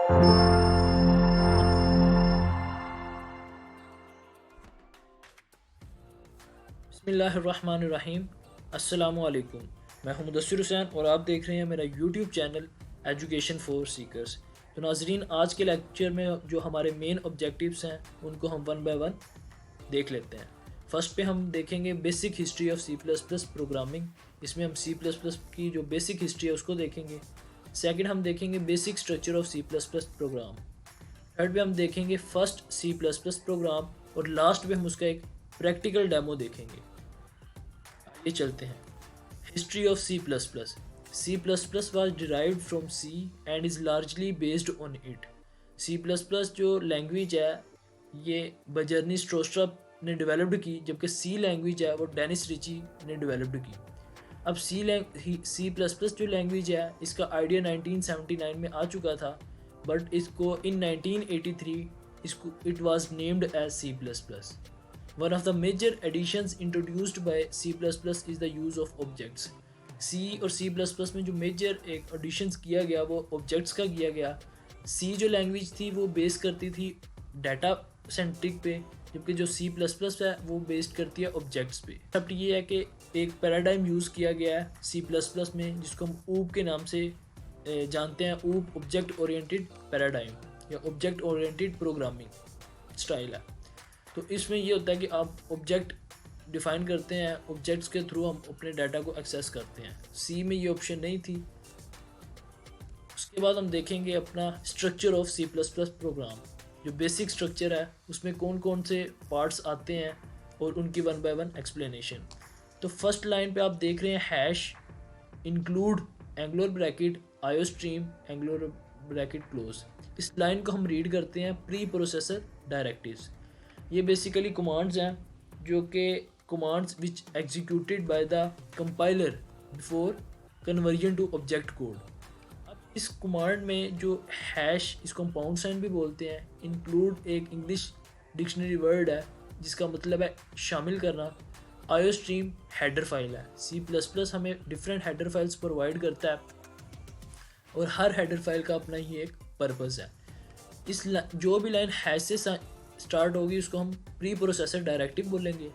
बिस्मिल्लाहिर्रहमानिर्रहीम। अस्सलामुअलैकुम। मैं हूं मुदस्सिर हुसैन और आप देख रहे हैं मेरा YouTube channel education for seekers. तो नाजरीन, आज के लेक्चर में जो हमारे मेन ऑब्जेक्टिव्स हैं उनको हम वन बाय वन देख लेते हैं। फर्स्ट पे हम देखेंगे basic history of C plus plus programming. इसमें हम सी प्लस प्लस की जो बेसिक हिस्ट्री है उसको देखेंगे। सेकंड हम देखेंगे basic structure of C plus plus program. Third पे हम देखेंगे first C plus plus program और लास्ट में हम उसका एक प्रैक्टिकल डेमो देखेंगे। आइए चलते हैं। History of C plus plus. C plus plus was derived from C and is largely based on it. C plus plus जो लैंग्वेज है ये बजर्नी स्ट्रोस्ट्रा ने डेवलप्ड की, जबकि सी लैंग्वेज है वो डेनिस रिची ने डेवलप्ड की। अब सी प्लस प्लस जो लैंग्वेज है इसका आइडिया 1979 में आ चुका था, बट इसको इन 1983 इसको it was named as C plus plus. One of the major additions introduced by C++ is the use of objects. C और C++ में जो मेजर एक एडिशंस किया गया वो ऑब्जेक्ट्स का किया गया। C जो लैंग्वेज थी वो बेस करती थी डाटा सेंट्रिक पे, जबकि जो C++ है वो बेस्ड करती है ऑब्जेक्ट्स पे। अब ये है कि एक पैराडाइम यूज़ किया गया है C++ में जिसको हम ऊप के नाम से जानते हैं। ऊप ऑब्जेक्ट ओरिएंटेड पैराडाइम या ऑब्जेक्ट ओरिएंटेड प्रोग्रामिंग स्टाइल है। तो इसमें ये होता है कि आप ऑब्जेक्ट डिफ़ाइन करते हैं, ऑब्जेक्ट्स के थ्रू हम अपने डाटा को एक्सेस करते हैं। सी में ये ऑप्शन नहीं थी। उसके बाद हम देखेंगे अपना structure of C plus plus program. जो बेसिक स्ट्रक्चर है उसमें कौन कौन से पार्ट्स आते हैं और उनकी वन बाय वन एक्सप्लेनेशन। तो फर्स्ट लाइन पे आप देख रहे हैं hash include angular bracket iostream angular bracket close. इस लाइन को हम रीड करते हैं प्री प्रोसेसर डायरेक्टिव्स। ये बेसिकली कमांड्स हैं जो कि commands which executed by the compiler before conversion to object code. अब इस कमांड में जो हैश, इसको कंपाउंड साइन भी बोलते हैं, इंक्लूड एक इंग्लिश डिक्शनरी वर्ड है जिसका मतलब है शामिल करना। आयो स्ट्रीम हेडर फाइल है। सी प्लस प्लस हमें डिफरेंट हेडर फाइल्स प्रोवाइड करता है और हर हेडर फाइल का अपना ही एक पर्पज़ है। इस जो भी लाइन हैश से स्टार्ट होगी उसको हम प्री प्रोसेसर डायरेक्टिव बोलेंगे।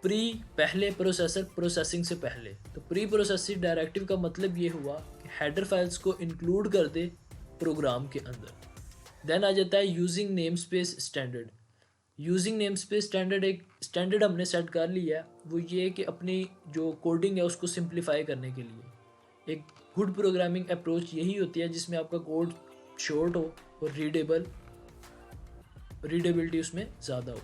प्री पहले, प्रोसेसर प्रोसेसिंग से पहले। तो प्री प्रोसेसर डायरेक्टिव का मतलब ये हुआ कि हेडर फाइल्स को इंक्लूड कर दे प्रोग्राम के अंदर। देन आ जाता है using name space standard. Using name space standard एक स्टैंडर्ड हमने सेट कर लिया है। वो ये कि अपनी जो कोडिंग है उसको सिंप्लीफाई करने के लिए एक गुड प्रोग्रामिंग अप्रोच यही होती है जिसमें आपका कोड शॉर्ट हो और रीडेबिलिटी उसमें ज़्यादा हो।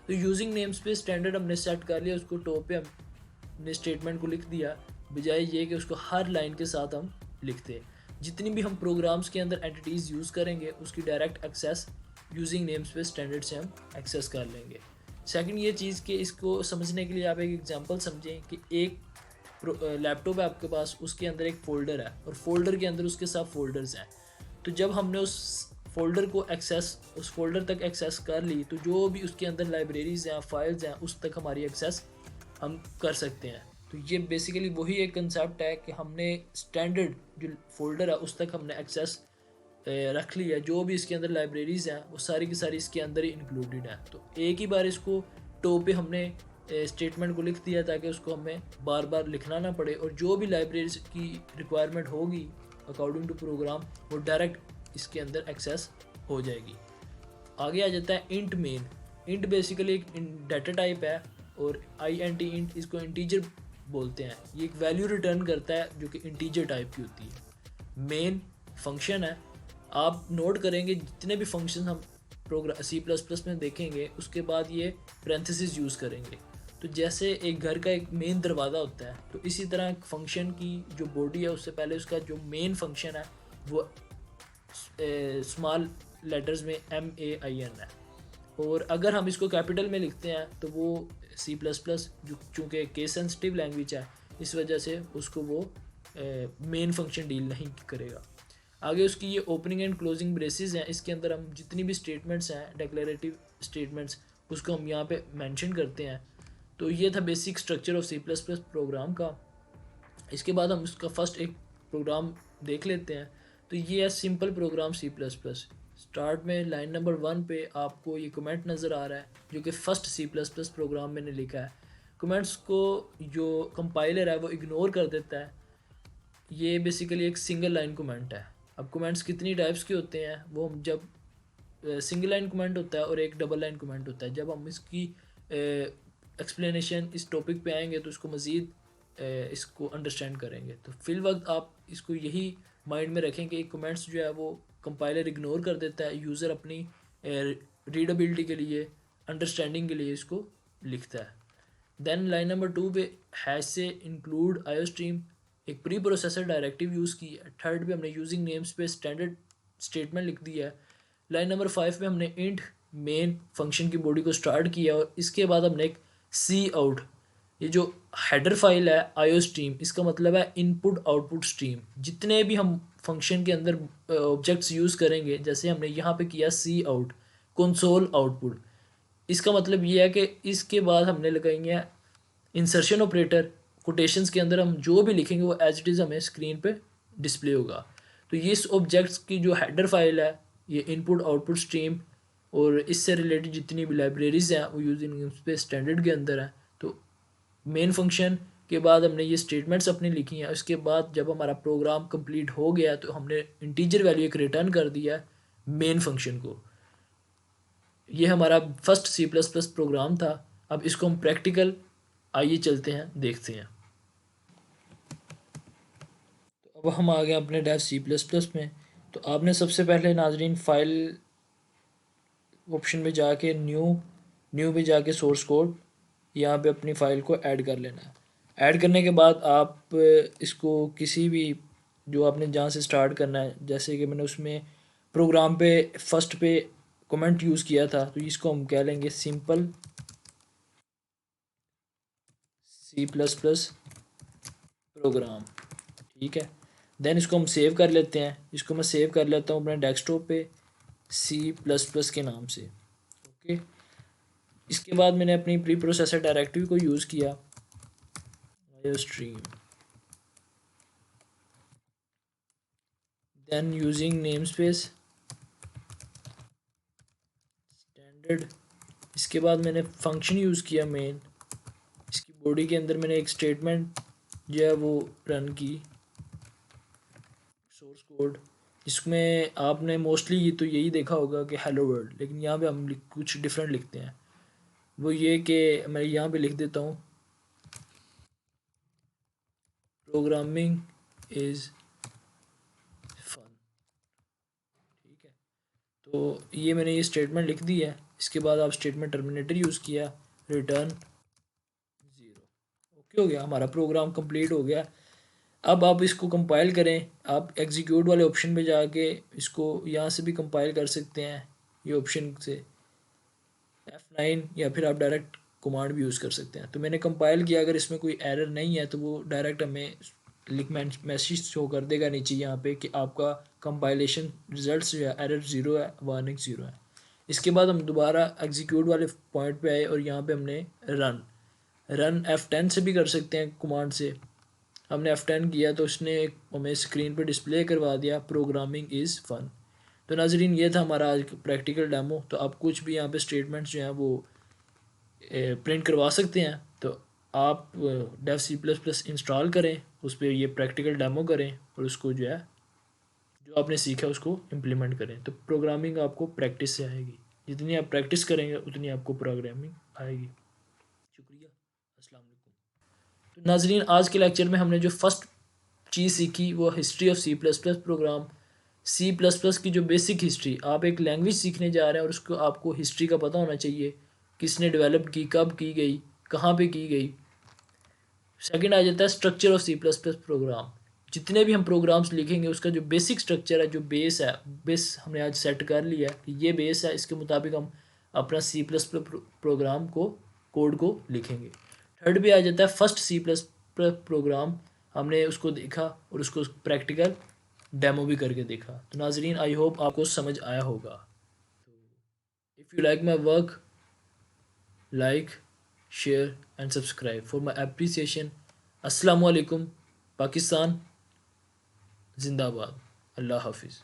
तो यूजिंग नेम स्पेस स्टैंडर्ड हमने सेट कर लिया, उसको टॉप पे हमने स्टेटमेंट को लिख दिया, बजाय ये कि उसको हर लाइन के साथ हम लिखते। जितनी भी हम प्रोग्राम्स के अंदर एंटिटीज़ यूज़ करेंगे उसकी direct access using name space standard से हम एक्सेस कर लेंगे। सेकंड ये चीज़ कि इसको समझने के लिए आप एक एग्जांपल समझें कि एक लैपटॉप है आपके पास, उसके अंदर एक फ़ोल्डर है और फोल्डर के अंदर उसके साथ फोल्डर्स हैं। तो जब हमने उस फोल्डर तक एक्सेस कर ली तो जो भी उसके अंदर लाइब्रेरीज़ हैं, फाइल्स हैं, उस तक हमारी एक्सेस हम कर सकते हैं। तो ये बेसिकली वही एक कंसेप्ट है कि हमने स्टैंडर्ड जो फोल्डर है उस तक हमने एक्सेस रख लिया। जो भी इसके अंदर लाइब्रेरीज़ हैं वो सारी की सारी इसके अंदर ही इंक्लूडेड है। तो एक ही बार इसको टॉप पे हमने स्टेटमेंट को लिख दिया ताकि उसको हमें बार बार लिखना ना पड़े, और जो भी लाइब्रेरीज की रिक्वायरमेंट होगी अकॉर्डिंग टू प्रोग्राम वो डायरेक्ट इसके अंदर एक्सेस हो जाएगी। आगे आ जाता है इंट मेन। इंट बेसिकली एक डाटा टाइप है और INT इंट इसको इंटीजर बोलते हैं। ये एक वैल्यू रिटर्न करता है जो कि इंटीजर टाइप की होती है। मेन फंक्शन है। आप नोट करेंगे जितने भी फंक्शन हम सी प्लस प्लस में देखेंगे उसके बाद ये पैरेंथेसिस यूज़ करेंगे। तो जैसे एक घर का एक मेन दरवाज़ा होता है तो इसी तरह एक फंक्शन की जो बॉडी है उससे पहले उसका जो मेन फंक्शन है वो स्मॉल लेटर्स में MAIN है। और अगर हम इसको कैपिटल में लिखते हैं तो वो सी प्लस प्लस जो चूँकि केस सेंसिटिव लैंग्वेज है इस वजह से उसको वो मेन फंक्शन डील नहीं करेगा। आगे उसकी ये ओपनिंग एंड क्लोजिंग ब्रेसेस हैं। इसके अंदर हम जितनी भी स्टेटमेंट्स हैं डिक्लेरेटिव स्टेटमेंट्स उसको हम यहाँ पे मेंशन करते हैं। तो ये था basic structure of C plus plus program का। इसके बाद हम उसका फर्स्ट एक प्रोग्राम देख लेते हैं। तो ये है simple program C plus plus. Start में लाइन नंबर 1 पे आपको ये कमेंट नज़र आ रहा है जो कि first C plus plus program मैंने लिखा है। कमेंट्स को जो कंपाइलर है वो इग्नोर कर देता है। ये बेसिकली एक सिंगल लाइन कमेंट है। अब कमेंट्स कितनी टाइप्स के होते हैं वो हम जब सिंगल लाइन कमेंट होता है और एक डबल लाइन कमेंट होता है, जब हम इसकी एक्सप्लेनेशन इस टॉपिक पे आएंगे तो इसको मज़ीद इसको अंडरस्टैंड करेंगे। तो फिल वक्त आप इसको यही माइंड में रखें कि कमेंट्स जो है वो कंपाइलर इग्नोर कर देता है, यूज़र अपनी रीडेबिलिटी के लिए, अंडरस्टैंडिंग के लिए इसको लिखता है। देन लाइन नंबर 2 पे हैश से इंक्लूड आयो स्ट्रीम एक प्री प्रोसेसर डायरेक्टिव यूज़ की है। थर्ड पे हमने यूजिंग नेम्स पे स्टैंडर्ड स्टेटमेंट लिख दिया है। लाइन नंबर 5 पे हमने इंट मेन फंक्शन की बॉडी को स्टार्ट किया और इसके बाद हमने एक सी आउट, ये जो हेडर फाइल है आयो स्ट्रीम, इसका मतलब है इनपुट आउटपुट स्ट्रीम। जितने भी हम फंक्शन के अंदर ऑब्जेक्ट्स यूज़ करेंगे, जैसे हमने यहाँ पे किया सी आउट कंसोल आउटपुट, इसका मतलब ये है कि इसके बाद हमने लगाएंगे इंसर्शन ऑपरेटर। कोटेशंस के अंदर हम जो भी लिखेंगे वो एज इट इज़ हमें स्क्रीन पे डिस्प्ले होगा। तो ये इस ऑब्जेक्ट्स की जो हेडर फाइल है, ये इनपुट आउटपुट स्ट्रीम और इससे रिलेटेड जितनी भी लाइब्रेरीज़ हैं वो यूजिंग पे स्टैंडर्ड के अंदर हैं। तो मेन फंक्शन के बाद हमने ये स्टेटमेंट्स अपनी लिखी हैं। उसके बाद जब हमारा प्रोग्राम कंप्लीट हो गया तो हमने इंटीजर वैल्यू एक रिटर्न कर दिया मेन फंक्शन को। ये हमारा first C plus plus program था। अब इसको हम प्रैक्टिकल आइए चलते हैं, देखते हैं। तो अब हम आ गए अपने डेव सी प्लस प्लस में। तो आपने सबसे पहले नाजरीन फाइल ऑप्शन में जाके न्यू में जाके सोर्स कोड यहाँ पे अपनी फ़ाइल को ऐड कर लेना है। ऐड करने के बाद आप इसको किसी भी जो आपने जहाँ से स्टार्ट करना है, जैसे कि मैंने उसमें प्रोग्राम पे फर्स्ट पे कमेंट यूज़ किया था, तो इसको हम कह लेंगे simple C plus plus program. ठीक है, देन इसको हम सेव कर लेते हैं। इसको मैं सेव कर लेता हूँ अपने डेस्कटॉप पे सी प्लस प्लस के नाम से। ओके, इसके बाद मैंने अपनी प्री प्रोसेसर डायरेक्टिव को यूज़ किया stream, then using name space standard. इसके बाद मैंने फंक्शन यूज़ किया मेन। इसकी बॉडी के अंदर मैंने एक स्टेटमेंट जो है वो रन की सोर्स कोड, जिसमें आपने मोस्टली तो यही देखा होगा कि हेलो वर्ल्ड, लेकिन यहाँ पे हम कुछ डिफरेंट लिखते हैं। वो ये कि मैं यहाँ पे लिख देता हूँ प्रोग्रामिंग इज़ फन। ठीक है, तो ये मैंने ये स्टेटमेंट लिख दी है। इसके बाद आप स्टेटमेंट टर्मिनेटर यूज़ किया, रिटर्न 0। ओके, हो गया, हमारा प्रोग्राम कंप्लीट हो गया। अब आप इसको कंपाइल करें। आप एग्जीक्यूट वाले ऑप्शन में जाके इसको यहाँ से भी कंपाइल कर सकते हैं, ये ऑप्शन से F9, या फिर आप डायरेक्ट कमांड भी यूज़ कर सकते हैं। तो मैंने कंपाइल किया, अगर इसमें कोई एरर नहीं है तो वो डायरेक्ट हमें मैसेज शो कर देगा नीचे यहाँ पे कि आपका कंपाइलेशन रिजल्ट्स जो है एरर 0 है, वार्निंग 0 है। इसके बाद हम दोबारा एग्जीक्यूट वाले पॉइंट पे आए और यहाँ पे हमने रन F10 से भी कर सकते हैं कमांड से। हमने F10 किया तो उसने हमें स्क्रीन पर डिस्प्ले करवा दिया प्रोग्रामिंग इज़ फन। तो नाजरीन, ये था हमारा आज प्रैक्टिकल डेमो। तो आप कुछ भी यहाँ पे स्टेटमेंट्स जो हैं वो प्रिंट करवा सकते हैं। तो आप Dev C plus plus install करें, उस पर ये प्रैक्टिकल डेमो करें और उसको जो है जो आपने सीखा उसको इम्प्लीमेंट करें। तो प्रोग्रामिंग आपको प्रैक्टिस से आएगी। जितनी आप प्रैक्टिस करेंगे उतनी आपको प्रोग्रामिंग आएगी। शुक्रिया, अस्सलाम वालेकुम। तो नाजरीन, आज के लेक्चर में हमने जो फर्स्ट चीज़ सीखी वो history of C plus plus program. C plus plus की जो बेसिक हिस्ट्री, आप एक लैंग्वेज सीखने जा रहे हैं और उसको आपको हिस्ट्री का पता होना चाहिए, किसने डेवलप की, कब की गई, कहाँ पे की गई। सेकंड आ जाता है structure of C plus plus program. जितने भी हम प्रोग्राम्स लिखेंगे उसका जो बेसिक स्ट्रक्चर है, जो बेस है, बेस हमने आज सेट कर लिया है कि ये बेस है, इसके मुताबिक हम अपना सी प्लस प्लस प्रोग्राम को कोड को लिखेंगे। थर्ड पे आ जाता है first C plus plus program. हमने उसको देखा और उसको प्रैक्टिकल डेमो भी करके देखा। तो नाजरीन, आई होप आपको समझ आया होगा। If you like my work, like, share and subscribe for my appreciation. अस्सलाम वालेकुम। पाकिस्तान जिंदाबाद। अल्लाह हाफिज़।